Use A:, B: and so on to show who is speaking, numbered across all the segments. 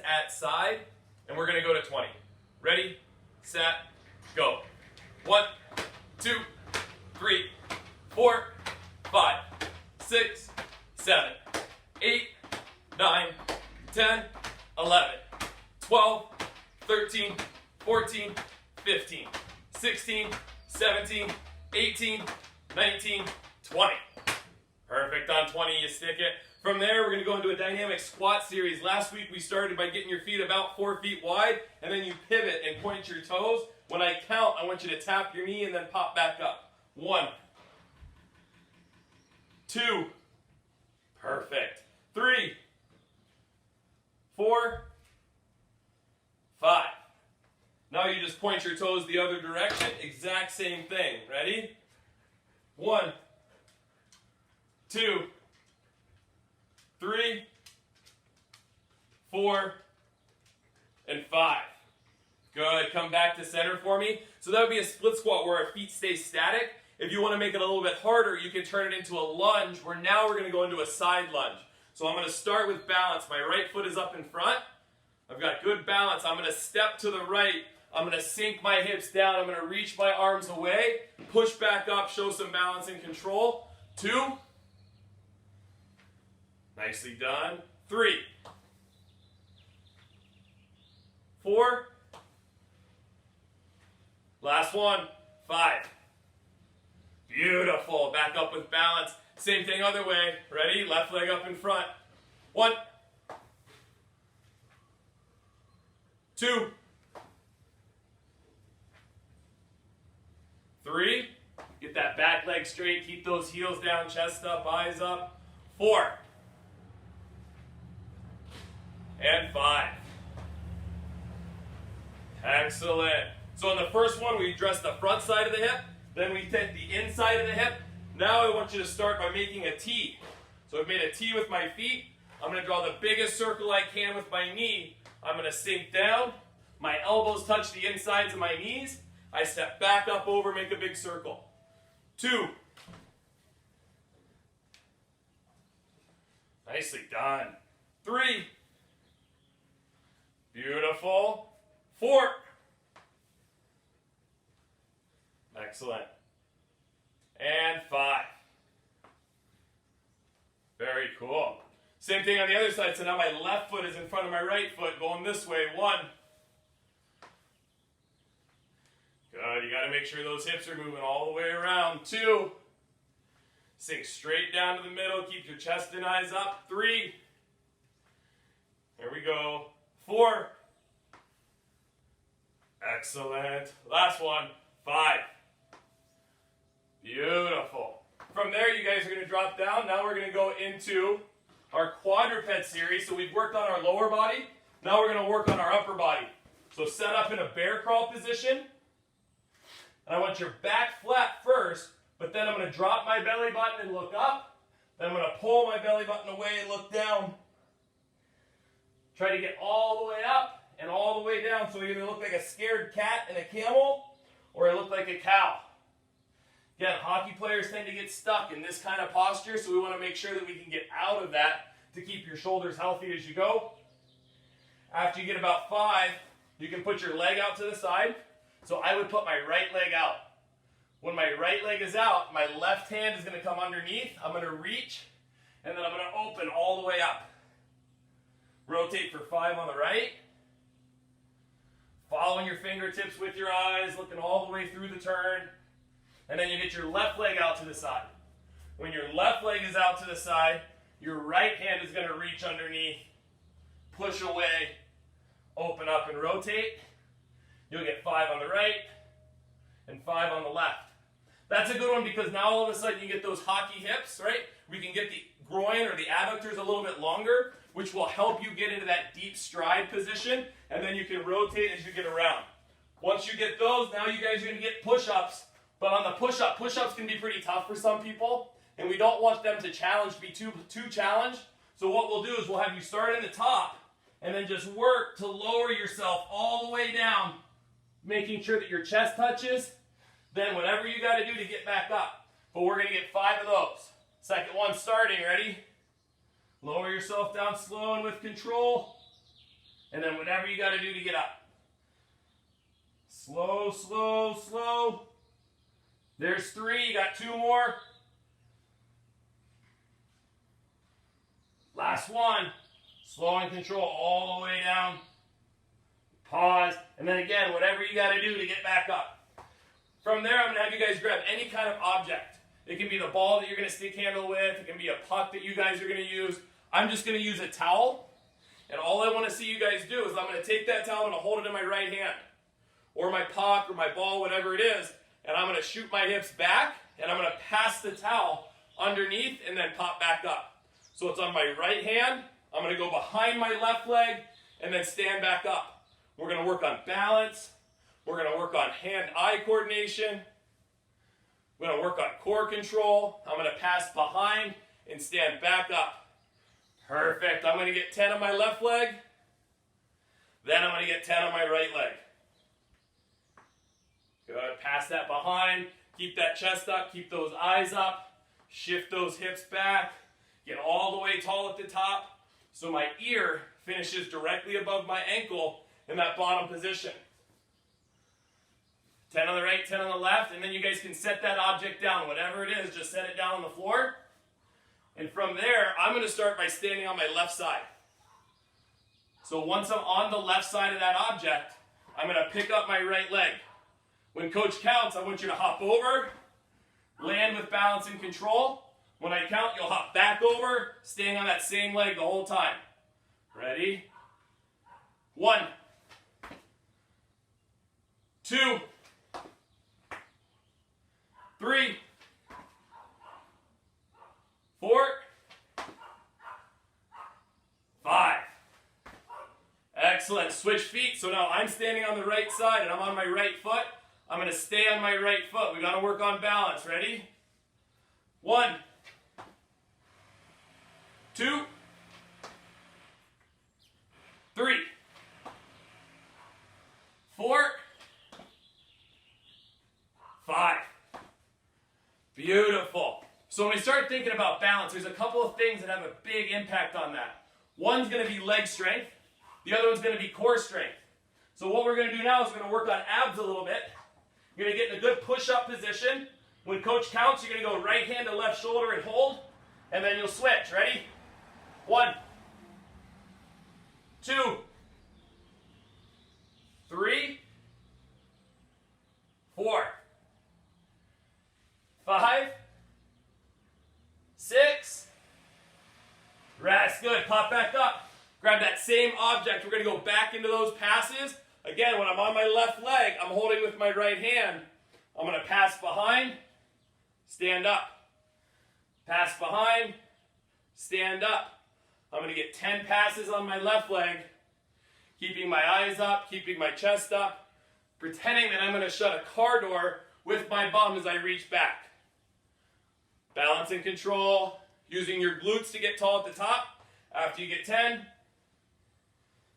A: at side, and we're going to go to 20. Ready, set, go. 1, 2, 3, 4, 5, 6, 7, 8, 9, 10, 11, 12, 13, 14, 15, 16, 17, 18, 19, 20. Perfect. On 20, you stick it. From there, we're going to go into a dynamic squat series. Last week, we started by getting your feet about 4 feet wide, and then you pivot and point your toes. When I count, I want you to tap your knee and then pop back up. 1, 2, perfect. 3, 4, 5. Now you just point your toes the other direction. Exact same thing. Ready? 1, 2, 3, 4, and 5. Good. Come back to center for me. So that would be a split squat where our feet stay static. If you want to make it a little bit harder, you can turn it into a lunge, where now we're going to go into a side lunge. So I'm going to start with balance. My right foot is up in front. I've got good balance. I'm going to step to the right. I'm going to sink my hips down. I'm going to reach my arms away, push back up, show some balance and control. 2. Nicely done. 3, 4. Last one. 5. Beautiful. Back up with balance. Same thing other way. Ready? Left leg up in front. 1, 2, 3. Get that back leg straight. Keep those heels down, chest up, eyes up. 4. And 5. Excellent. So on the first one, we address the front side of the hip. Then we take the inside of the hip. Now I want you to start by making a T. So I've made a T with my feet. I'm going to draw the biggest circle I can with my knee. I'm going to sink down. My elbows touch the insides of my knees. I step back up over, make a big circle. 2. Nicely done. 3. Beautiful. 4. Excellent. And 5. Very cool. Same thing on the other side. So now my left foot is in front of my right foot, going this way. 1. Good. You got to make sure those hips are moving all the way around. 2. Sink straight down to the middle. Keep your chest and eyes up. 3. There we go. 4. Excellent. Last one. 5. Beautiful. From there, you guys are going to drop down. Now we're going to go into our quadruped series. So we've worked on our lower body. Now we're going to work on our upper body. So set up in a bear crawl position. And I want your back flat first, but then I'm going to drop my belly button and look up. Then I'm going to pull my belly button away and look down. Try to get all the way up and all the way down. So you either look like a scared cat and a camel, or I look like a cow. Again, hockey players tend to get stuck in this kind of posture, so we want to make sure that we can get out of that to keep your shoulders healthy as you go. After you get about 5, you can put your leg out to the side. So I would put my right leg out. When my right leg is out, my left hand is going to come underneath. I'm going to reach, and then I'm going to open all the way up. Rotate for 5 on the right. Following your fingertips with your eyes, looking all the way through the turn. And then you get your left leg out to the side. When your left leg is out to the side, your right hand is going to reach underneath, push away, open up and rotate. You'll get 5 on the right and 5 on the left. That's a good one because now all of a sudden you get those hockey hips, right? We can get the groin or the adductors a little bit longer, which will help you get into that deep stride position, and then you can rotate as you get around. Once you get those, now you guys are going to get push-ups. But on the push-up, push-ups can be pretty tough for some people, and we don't want them to be too challenged. So what we'll do is we'll have you start in the top, and then just work to lower yourself all the way down, making sure that your chest touches. Then whatever you got to do to get back up. But we're going to get 5 of those. Second one starting, ready? Lower yourself down slow and with control. And then whatever you got to do to get up. Slow, slow, slow. There's 3. You got 2 more. Last one. Slow and control all the way down. Pause. And then again, whatever you got to do to get back up. From there, I'm going to have you guys grab any kind of object. It can be the ball that you're going to stick handle with. It can be a puck that you guys are going to use. I'm just going to use a towel. And all I want to see you guys do is I'm going to take that towel and I'll hold it in my right hand. Or my puck or my ball, whatever it is. And I'm going to shoot my hips back. And I'm going to pass the towel underneath and then pop back up. So it's on my right hand. I'm going to go behind my left leg and then stand back up. We're going to work on balance. We're going to work on hand-eye coordination. We're going to work on core control. I'm going to pass behind and stand back up. Perfect. I'm going to get 10 on my left leg. Then I'm going to get 10 on my right leg. Good. Pass that behind. Keep that chest up. Keep those eyes up. Shift those hips back. Get all the way tall at the top so my ear finishes directly above my ankle in that bottom position. 10 on the right, 10 on the left, and then you guys can set that object down. Whatever it is, just set it down on the floor. And from there, I'm going to start by standing on my left side. So once I'm on the left side of that object, I'm going to pick up my right leg. When coach counts, I want you to hop over, land with balance and control. When I count, you'll hop back over, staying on that same leg the whole time. Ready? 1, 2, 3, 4, 5. Excellent. Switch feet. So now I'm standing on the right side and I'm on my right foot. I'm going to stay on my right foot. We got to work on balance. Ready? 1, 2, 3, 4, 5. Beautiful. So when we start thinking about balance, there's a couple of things that have a big impact on that. One's going to be leg strength. The other one's going to be core strength. So what we're going to do now is we're going to work on abs a little bit. You're going to get in a good push-up position. When coach counts, you're going to go right hand to left shoulder and hold. And then you'll switch. Ready? 1, 2, 3, 4, 5, 6. Rest. Good. Pop back up. Grab that same object. We're going to go back into those passes. Again, when I'm on my left leg, I'm holding with my right hand. I'm going to pass behind, stand up. Pass behind, stand up. I'm going to get 10 passes on my left leg, keeping my eyes up, keeping my chest up, pretending that I'm going to shut a car door with my bum as I reach back. Balance and control, using your glutes to get tall at the top. After you get 10,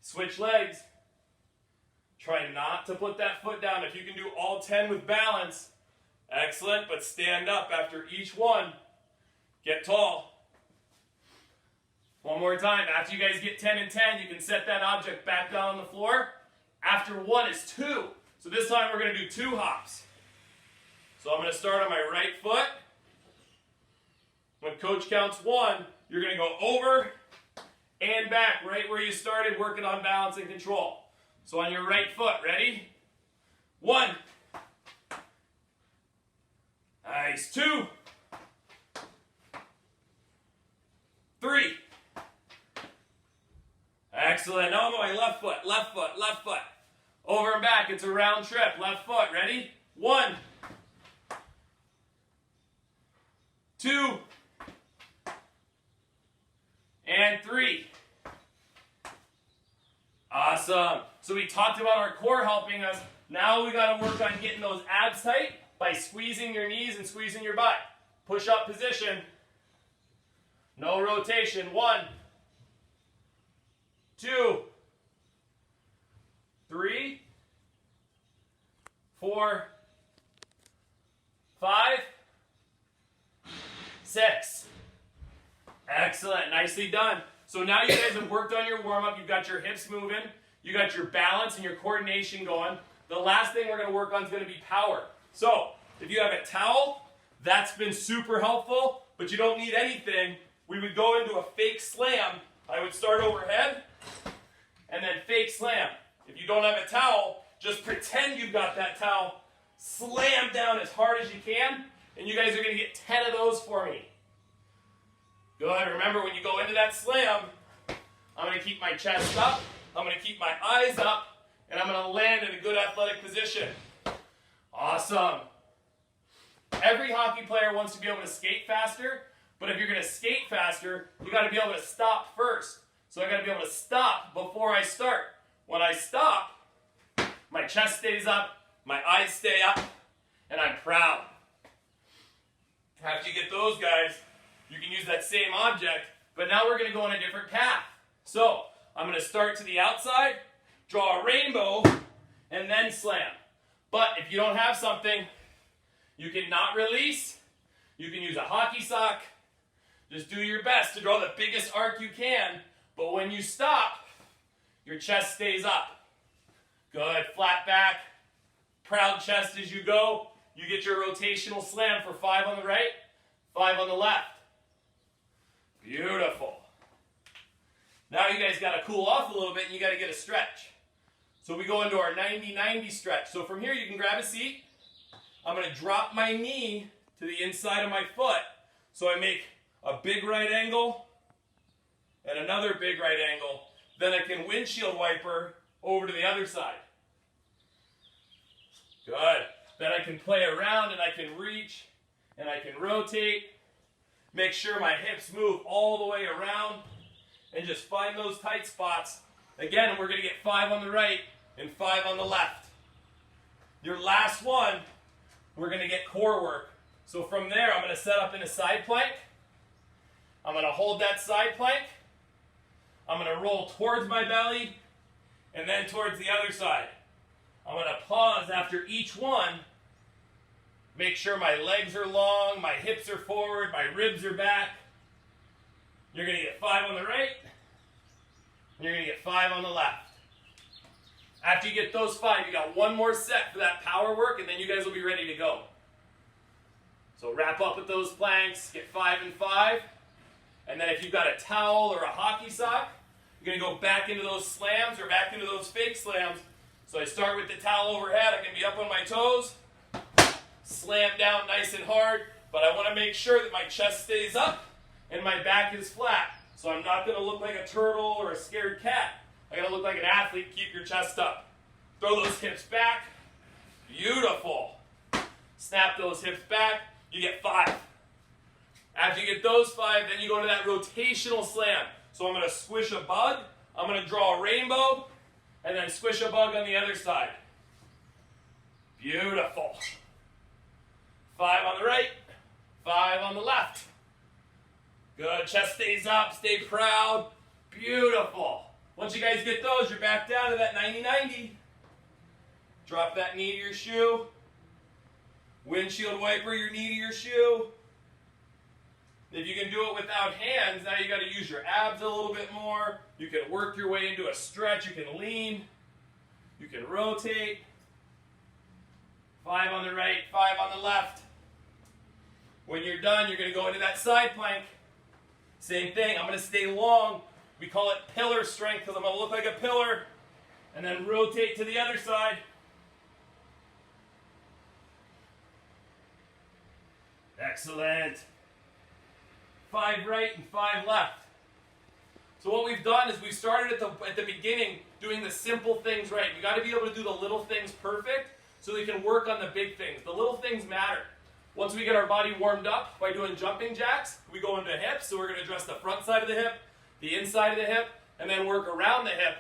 A: switch legs. Try not to put that foot down. If you can do all 10 with balance, excellent, but stand up after each one. Get tall. One more time. After you guys get 10 and 10, you can set that object back down on the floor. After 1 is 2. So this time we're going to do 2 hops. So I'm going to start on my right foot. When coach counts 1, you're going to go over and back right where you started working on balance and control. So on your right foot, ready? 1. Nice. 2. 3. Excellent. Now I'm on my left foot, left foot, left foot. Over and back. It's a round trip. Left foot. Ready? 1. 2. And 3. Awesome. So we talked about our core helping us. Now we got to work on getting those abs tight by squeezing your knees and squeezing your butt. Push up position. No rotation. 1, 2, 3, 4, 5, 6. Excellent. Nicely done. So now you guys have worked on your warm-up. You've got your hips moving. You got your balance and your coordination going. The last thing we're going to work on is going to be power. So, if you have a towel, that's been super helpful, but you don't need anything. We would go into a fake slam. I would start overhead, and then fake slam. If you don't have a towel, just pretend you've got that towel. Slam down as hard as you can, and you guys are going to get 10 of those for me. Good. Remember, when you go into that slam, I'm going to keep my chest up, I'm going to keep my eyes up, and I'm going to land in a good athletic position. Awesome. Every hockey player wants to be able to skate faster, but if you're going to skate faster, you got to be able to stop first. So I got to be able to stop before I start. When I stop, my chest stays up, my eyes stay up, and I'm proud. After you get those guys, you can use that same object, but now we're going to go on a different path. So I'm going to start to the outside, draw a rainbow, and then slam. But if you don't have something, you can not release. You can use a hockey sock. Just do your best to draw the biggest arc you can, but when you stop, your chest stays up. Good, flat back, proud chest as you go. You get your rotational slam for 5 on the right, 5 on the left. Beautiful. Now you guys got to cool off a little bit and you got to get a stretch. So we go into our 90-90 stretch. So from here you can grab a seat. I'm going to drop my knee to the inside of my foot. So I make a big right angle and another big right angle. Then I can windshield wiper over to the other side. Good. Then I can play around and I can reach and I can rotate. Make sure my hips move all the way around and just find those tight spots. Again, we're going to get 5 on the right and 5 on the left. Your last one, we're going to get core work. So from there, I'm going to set up in a side plank. I'm going to hold that side plank. I'm going to roll towards my belly and then towards the other side. I'm going to pause after each one. Make sure my legs are long, my hips are forward, my ribs are back. You're going to get 5 on the right, and you're going to get 5 on the left. After you get those 5, you got one more set for that power work, and then you guys will be ready to go. So wrap up with those planks, get 5 and 5, and then if you've got a towel or a hockey sock, you're going to go back into those slams or back into those fake slams. So I start with the towel overhead, I can be up on my toes, slam down nice and hard, but I want to make sure that my chest stays up and my back is flat. So I'm not going to look like a turtle or a scared cat. I got to look like an athlete. Keep your chest up. Throw those hips back. Beautiful. Snap those hips back. You get 5. After you get those 5, then you go to that rotational slam. So I'm going to squish a bug. I'm going to draw a rainbow. And then squish a bug on the other side. Beautiful. 5 on the right. 5 on the left. Good. Chest stays up. Stay proud. Beautiful. Once you guys get those, you're back down to that 90-90. Drop that knee to your shoe. Windshield wiper your knee to your shoe. If you can do it without hands, now you got to use your abs a little bit more. You can work your way into a stretch. You can lean. You can rotate. 5 on the right, 5 on the left. When you're done, you're going to go into that side plank. Same thing. I'm going to stay long. We call it pillar strength because I'm going to look like a pillar. And then rotate to the other side. Excellent. 5 right and 5 left. So what we've done is we started at the beginning doing the simple things right. We got to be able to do the little things perfect so we can work on the big things. The little things matter. Once we get our body warmed up by doing jumping jacks, we go into hips. So we're going to address the front side of the hip, the inside of the hip, and then work around the hip.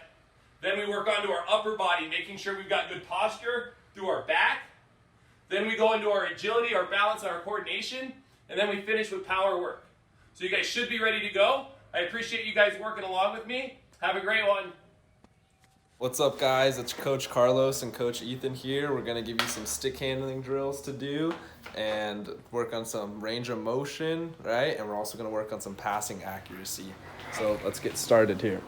A: Then we work onto our upper body, making sure we've got good posture through our back. Then we go into our agility, our balance, and our coordination. And then we finish with power work. So you guys should be ready to go. I appreciate you guys working along with me. Have a great one.
B: What's up, guys? It's Coach Carlos and Coach Ethan here. We're going to give you some stick handling drills to do and work on some range of motion, right? And we're also going to work on some passing accuracy. So let's get started here.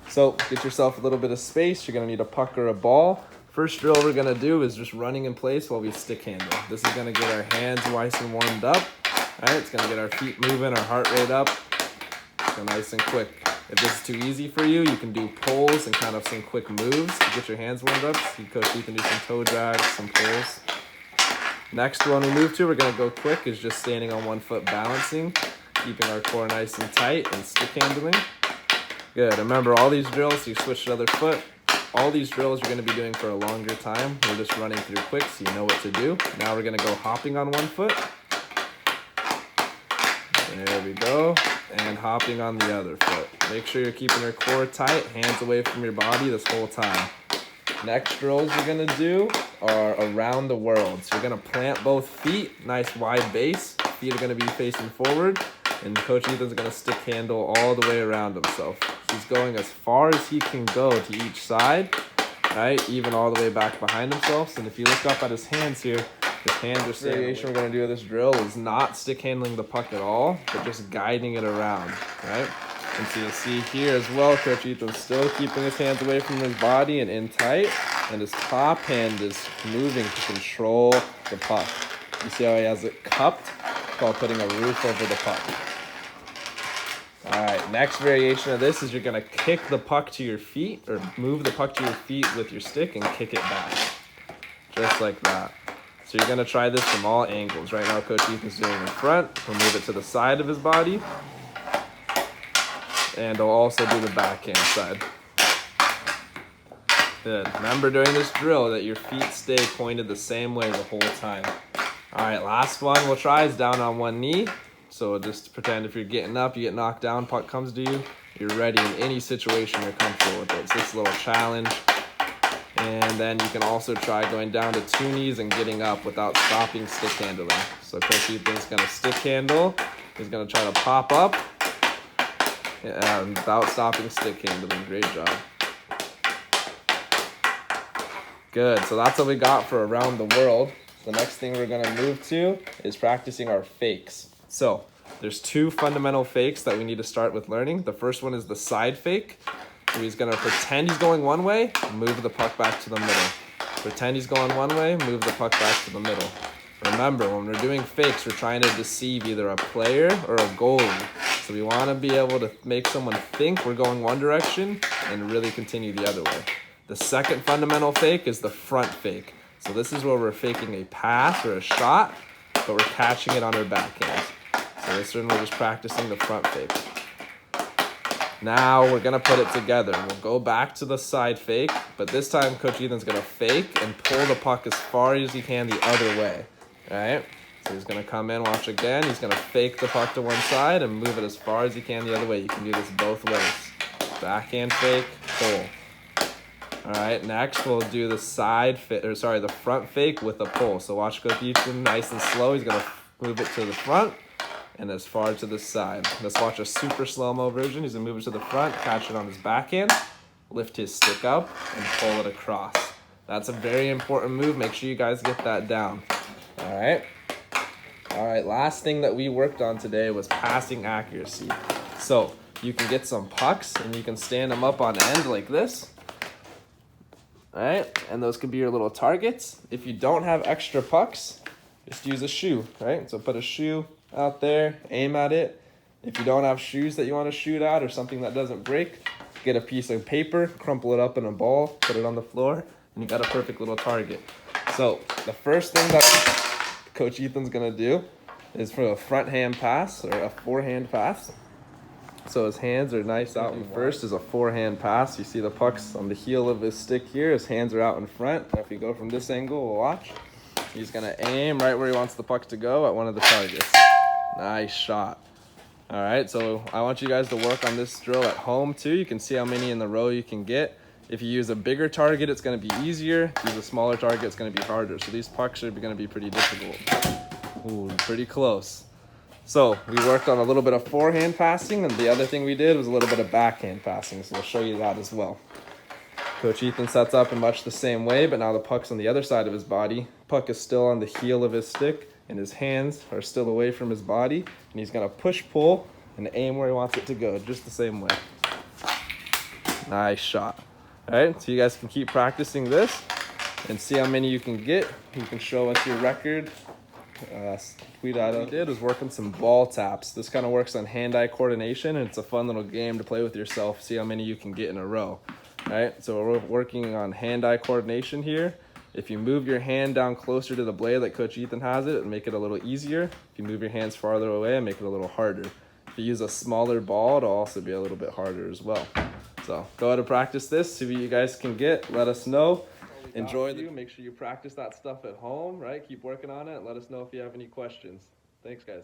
B: So get yourself a little bit of space. You're gonna need a puck or a ball. First drill we're gonna do is just running in place while we stick handle. This is gonna get our hands nice and warmed up. All right, it's gonna get our feet moving, our heart rate up. So nice and quick. If this is too easy for you, you can do pulls and kind of some quick moves to get your hands warmed up. So you can do some toe drags, some pulls. Next one we move to, we're gonna go quick, is just standing on one foot balancing, keeping our core nice and tight and stick handling. Good, remember all these drills, you switch to the other foot. All these drills you're gonna be doing for a longer time. We're just running through quick so you know what to do. Now we're gonna go hopping on one foot. There we go. And hopping on the other foot. Make sure you're keeping your core tight, hands away from your body this whole time. Next drills you're gonna do are around the world. So you're gonna plant both feet, nice wide base. Feet are gonna be facing forward. And Coach Ethan's gonna stick handle all the way around himself. He's going as far as he can go to each side, right? Even all the way back behind himself. And if you look up at his hands here, his hands are staying. The variation we're gonna do with this drill is not stick handling the puck at all, but just guiding it around, right? And so you'll see here as well, Coach Ethan's still keeping his hands away from his body and in tight, and his top hand is moving to control the puck. You see how he has it cupped? It's called putting a roof over the puck. All right, next variation of this is you're gonna kick the puck to your feet, or move the puck to your feet with your stick and kick it back, just like that. So you're gonna try this from all angles. Right now, Coach Ethan's doing in front. He'll move it to the side of his body. And he'll also do the backhand side. Good. Remember during this drill that your feet stay pointed the same way the whole time. All right, last one we'll try is down on one knee. So just pretend if you're getting up, you get knocked down, puck comes to you, you're ready in any situation, you're comfortable with it. It's this little challenge. And then you can also try going down to two knees and getting up without stopping stick handling. So Coach Ethan's gonna stick handle. He's gonna try to pop up without stopping stick handling. Great job. Good, so that's what we got for around the world. The next thing we're gonna move to is practicing our fakes. So there's two fundamental fakes that we need to start with learning. The first one is the side fake. So he's gonna pretend he's going one way, move the puck back to the middle. Pretend he's going one way, move the puck back to the middle. Remember, when we're doing fakes, we're trying to deceive either a player or a goalie. So we wanna be able to make someone think we're going one direction and really continue the other way. The second fundamental fake is the front fake. So this is where we're faking a pass or a shot, but we're catching it on our backhand. So this one we're just practicing the front fake. Now we're gonna put it together. We'll go back to the side fake, but this time Coach Ethan's gonna fake and pull the puck as far as he can the other way, all right? So he's gonna come in, watch again. He's gonna fake the puck to one side and move it as far as he can the other way. You can do this both ways. Backhand fake, pull. All right, next we'll do the the front fake with a pull. So watch Coach Ethan, nice and slow. He's gonna move it to the front and as far to the side. Let's watch a super slow-mo version. He's gonna move it to the front, catch it on his backhand, lift his stick up, and pull it across. That's a very important move. Make sure you guys get that down. All right. All right, last thing that we worked on today was passing accuracy. So you can get some pucks and you can stand them up on end like this. All right, and those could be your little targets. If you don't have extra pucks, just use a shoe, right? So put a shoe out there, aim at it. If you don't have shoes that you want to shoot at or something that doesn't break, get a piece of paper, crumple it up in a ball, put it on the floor, and you got a perfect little target. So the first thing that Coach Ethan's gonna do is for a front hand pass or a forehand pass. So his hands are nice out in first is a forehand pass. You see the puck's on the heel of his stick here. His hands are out in front. If you go from this angle, we'll watch. He's gonna aim right where he wants the puck to go at one of the targets. Nice shot. All right, so I want you guys to work on this drill at home too. You can see how many in the row you can get. If you use a bigger target, it's gonna be easier. If you use a smaller target, it's gonna be harder. So these pucks are gonna be pretty difficult. Ooh, pretty close. So we worked on a little bit of forehand passing, and the other thing we did was a little bit of backhand passing. So we'll show you that as well. Coach Ethan sets up in much the same way, but now the puck's on the other side of his body. Puck is still on the heel of his stick, and his hands are still away from his body. And he's gonna push, pull, and aim where he wants it to go, just the same way. Nice shot. All right, so you guys can keep practicing this and see how many you can get. You can show us your record. What I did was work on some ball taps. This kind of works on hand-eye coordination, and it's a fun little game to play with yourself, see how many you can get in a row. All right, so we're working on hand-eye coordination here. If you move your hand down closer to the blade like Coach Ethan has it, it'll make it a little easier. If you move your hands farther away, it'll make it a little harder. If you use a smaller ball, it'll also be a little bit harder as well. So go ahead and practice this, see what you guys can get, let us know. Enjoy the make sure you practice that stuff at home, right? Keep working on it. Let us know if you have any questions. Thanks, guys.